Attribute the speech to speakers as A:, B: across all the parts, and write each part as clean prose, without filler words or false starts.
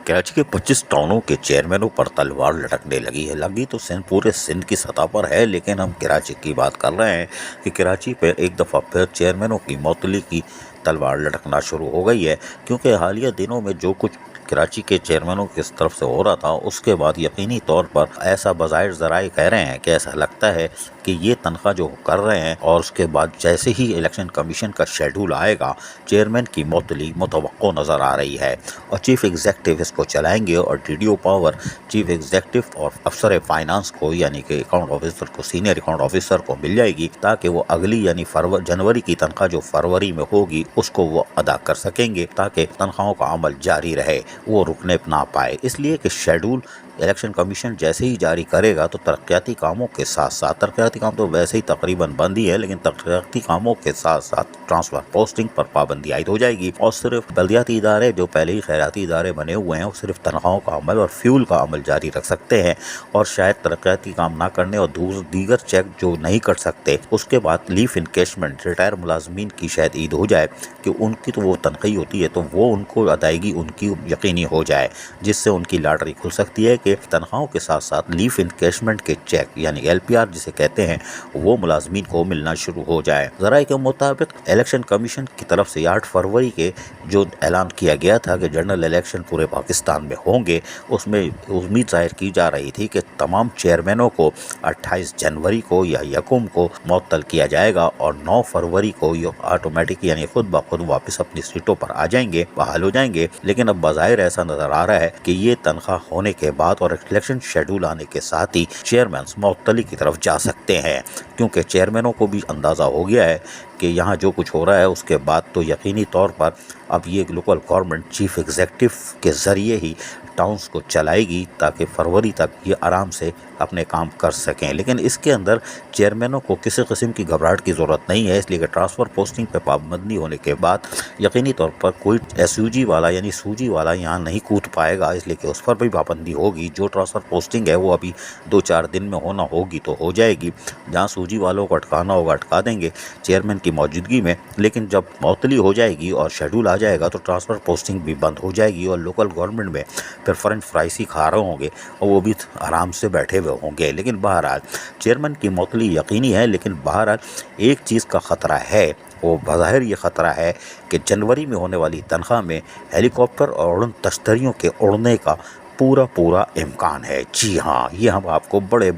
A: कराची के 25 टाउनों के चेयरमैनों पर तलवार लटकने लगी है। लगी तो पूरे सिंध की सतह पर है, लेकिन हम कराची की बात कर रहे हैं कि कराची पे एक दफ़ा फिर चेयरमैनों की मौतली की तलवार लटकना शुरू हो गई है, क्योंकि हालिया दिनों में जो कुछ कराची के चेयरमैनों की तरफ से हो रहा था, उसके बाद यकीनी तौर पर ऐसा बज़ाहिर ज़राए कह रहे हैं कि ऐसा लगता है कि ये तनख्वाह जो कर रहे हैं, और उसके बाद जैसे ही इलेक्शन कमीशन का शेड्यूल आएगा, चेयरमैन की मौतली मुतवक्को नज़र आ रही है और चीफ एग्जेक्टिव इसको चलाएंगे। और डीडीओ पावर चीफ एग्जेक्टिव और अफसर फाइनेंस को, यानी कि अकाउंट ऑफिसर को, सीनियर अकाउंट ऑफिसर को मिल जाएगी, ताकि वो अगली यानी जनवरी की तनख्वाह जो फरवरी में होगी उसको वो अदा कर सकेंगे, ताकि तनख्वाहों का अमल जारी रहे, वो रुकने ना पाए। इसलिए कि शेड्यूल इलेक्शन कमीशन जैसे ही जारी करेगा तो तरक्याती कामों के साथ साथ, तरक्याती काम तो वैसे ही तकरीबन बंद ही है, लेकिन तरक्याती कामों के साथ साथ ट्रांसफर पोस्टिंग पर पाबंदी आयद हो जाएगी। और सिर्फ बल्दियाती इदारे जो पहले ही खैराती इदारे बने हुए हैं, वो सिर्फ तनख्वाहों का अमल और फ्यूल का अमल जारी रख सकते हैं, और शायद तरक्याती काम ना करने और दीगर चेक जो नहीं कर सकते, उसके बाद लीफ इनकेशमेंट रिटायर मुलाजमीन की शायद ईद हो जाए कि उनकी तो वो तनख्वाही होती है, तो वो उनको अदायगी उनकी यकीनी हो जाए, जिससे उनकी लॉटरी खुल सकती है कि तनख्वाहों के साथ साथ लीफ इनकेशमेंट के चेक यानी LPR जिसे कहते हैं, वो मुलाजमीन को मिलना शुरू हो जाए। ज़राए के मुताबिक इलेक्शन कमीशन की तरफ से 8 फरवरी के जो ऐलान किया गया था कि जनरल इलेक्शन पूरे पाकिस्तान में होंगे, उसमें उम्मीद जाहिर की जा रही थी कि तमाम चेयरमैनों को 28 जनवरी को या यकम को मुअत्तल किया जाएगा और 9 फरवरी को ये ऑटोमेटिक यानी खुद ब खुद वापस अपनी सीटों पर आ जाएंगे, बहाल हो जाएंगे। लेकिन अब बज़ाहिर ऐसा नज़र आ रहा है कि ये तनख्वाह होने के बाद और इलेक्शन शेड्यूल आने के साथ ही चेयरमैन मुअत्तली की तरफ जा सकते हैं, क्योंकि चेयरमैनों को भी अंदाज़ा हो गया है कि यहाँ जो कुछ हो रहा है उसके बाद तो यकीनी तौर पर अब ये लोकल गवर्नमेंट चीफ एग्जेक्टिव के ज़रिए ही टाउन्स को चलाएगी, ताकि फरवरी तक ये आराम से अपने काम कर सकें। लेकिन इसके अंदर चेयरमैनों को किसी किस्म की घबराहट की ज़रूरत नहीं है, इसलिए कि ट्रांसफ़र पोस्टिंग पर पाबंदी होने के बाद यकीनी तौर पर कोई SUG वाला यानी सूजी वाला यहाँ नहीं कूद पाएगा, इसलिए कि उस पर भी पाबंदी होगी। जो ट्रांसफ़र पोस्टिंग है वो अभी 2-4 दिन में होना होगी तो हो जाएगी, जहाँ सूजी वालों को अटकाना होगा अटका देंगे चेयरमैन की मौजूदगी में। लेकिन जब मुअत्तली हो जाएगी और शेड्यूल आ जाएगा तो ट्रांसफ़र पोस्टिंग भी बंद हो जाएगी और लोकल गवर्नमेंट में फिर फ्रेंच फ्राइज ही खा रहे होंगे और वो भी आराम से बैठे हुए होंगे। लेकिन बहरहाल चेयरमैन की मुअत्तली यकीनी है, लेकिन बहरहाल एक चीज़ का ख़तरा है, वो बज़ाहिर ये ख़तरा है कि जनवरी में होने वाली तनख्वाह में हेलीकॉप्टर और उड़न तश्तरियों के उड़ने का पूरा इम्कान है। जी हाँ, ये हम आपको बड़े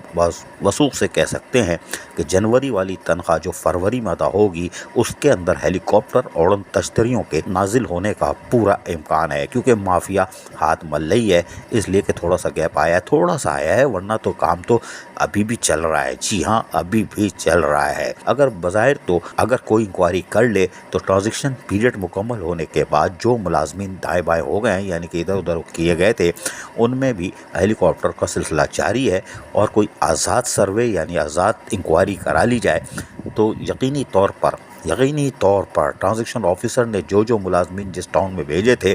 A: वसूख से कह सकते हैं कि जनवरी वाली तनख्वाह जो फरवरी में अदा होगी, उसके अंदर हेलीकॉप्टर और उड़न तश्तरियों के नाजिल होने का पूरा इम्कान है, क्योंकि माफिया हाथ मल रही है, इसलिए कि थोड़ा सा गैप आया है, थोड़ा सा आया है, वरना तो काम तो अभी भी चल रहा है। जी हाँ, अभी भी चल रहा है। अगर बज़ाहिर तो अगर कोई इंक्वायरी कर ले तो ट्रांजिशन पीरियड मुकम्मल होने के बाद जो मुलाजमीन दाएँ बाएँ हो गए हैं, यानी कि इधर उधर किए गए थे, उनमें भी हेलीकॉप्टर का सिलसिला जारी है, और कोई आज़ाद सर्वे यानी आज़ाद इंक्वायरी करा ली जाए तो यकीनी तौर पर ट्रांजैक्शन ऑफिसर ने जो मुलाजमीन जिस टाउन में भेजे थे,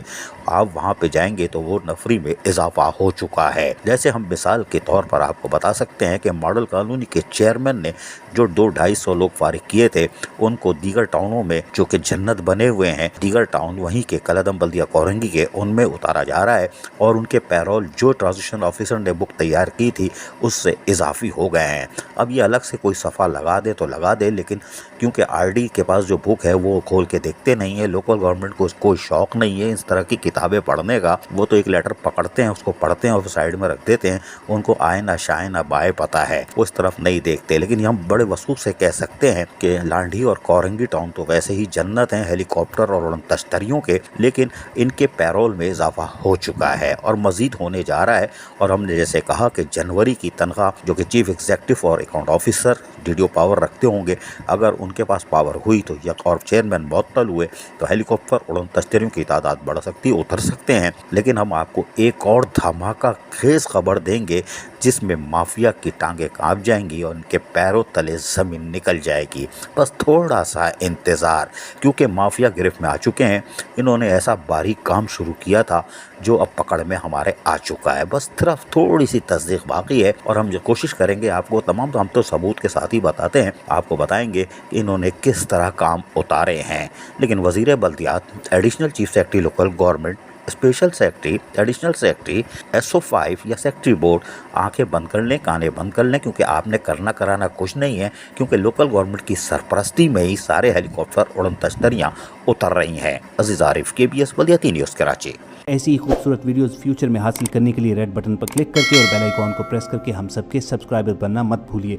A: आप वहाँ पे जाएंगे तो वो नफरी में इजाफा हो चुका है। जैसे हम मिसाल के तौर पर आपको बता सकते हैं कि मॉडल कॉलोनी के चेयरमैन ने जो 200-250 लोग फारिग किए थे, उनको दीगर टाउनों में जो कि जन्नत बने हुए हैं, दीगर टाउन वहीं के कलदम बल्दिया कोरंगी के, उनमें उतारा जा रहा है, और उनके पैरोल जो ट्रांजिशन ऑफिसर ने बुक तैयार की थी उससे इजाफी हो गए हैं। अब ये अलग से कोई सफ़ा लगा दे तो लगा दे, लेकिन क्योंकि RD के पास जो बुक है वो खोल के देखते नहीं है, लोकल गवर्नमेंट को कोई शौक़ नहीं है इस तरह की किताबें पढ़ने का, वो तो एक लेटर पकड़ते हैं, उसको पढ़ते हैं और साइड में रख देते हैं, उनको आए ना शाए ना बाए पता है, उस तरफ नहीं देखते। लेकिन हम बड़े वसूख से कह सकते हैं कि लांढी और कोरंगी टाउन तो वैसे ही जन्नत हैं हेलीकॉप्टर और उड़न तश्तरियों के, लेकिन इनके पैरोल में इजाफा हो चुका है और मज़ीद होने जा रहा है। और हमने जैसे कहा कि जनवरी की तनख्वाह जो कि चीफ एग्जेक्टिव और अकाउंट ऑफिसर DDO पावर रखते होंगे, अगर उनके पास पावर हुई तो और चेयरमैन मुअत्तल हुए तो हेलीकॉप्टर उड़न तश्तरियों की तादाद बढ़ सकती है, उतर सकते हैं। लेकिन हम आपको एक और धमाका खेज खबर देंगे जिसमें माफिया की टांगें कांप जाएंगी और उनके पैरों तले ज़मीन निकल जाएगी। बस थोड़ा सा इंतज़ार, क्योंकि माफिया गिरफ्त में आ चुके हैं। इन्होंने ऐसा बारीक काम शुरू किया था जो अब पकड़ में हमारे आ चुका है, बस सिर्फ थोड़ी सी तस्दीक बाकी है। और हम जो कोशिश करेंगे आपको तमाम, हम तो सबूत के साथ ही बताते हैं, आपको बताएंगे कि इन्होंने किस तरह काम उतारे हैं। लेकिन वज़ीर बल्दियात additional chief secretary local government special secretary, additional secretary, SO5 یا سیکٹری بورڈ آنکھیں بند کر لیں، کانے بند کر لیں، کیونکہ آپ نے کرنا کرانا کچھ نہیں ہے، کیونکہ لوکل گورنمنٹ کی سرپرستی میں ہی سارے ہیلی کاپٹر اڑن تشتریاں اتر رہی ہیں۔ عزیز عارف، KBS بلدیاتی نیوز کراچی۔
B: ایسی ہی خوبصورت ویڈیوز فیوچر میں حاصل کرنے کے لیے ریڈ بٹن پر کلک کر کے اور بیل آئیکن کو پریس کر کے ہم سب کے سبسکرائبر بننا مت بھولیے۔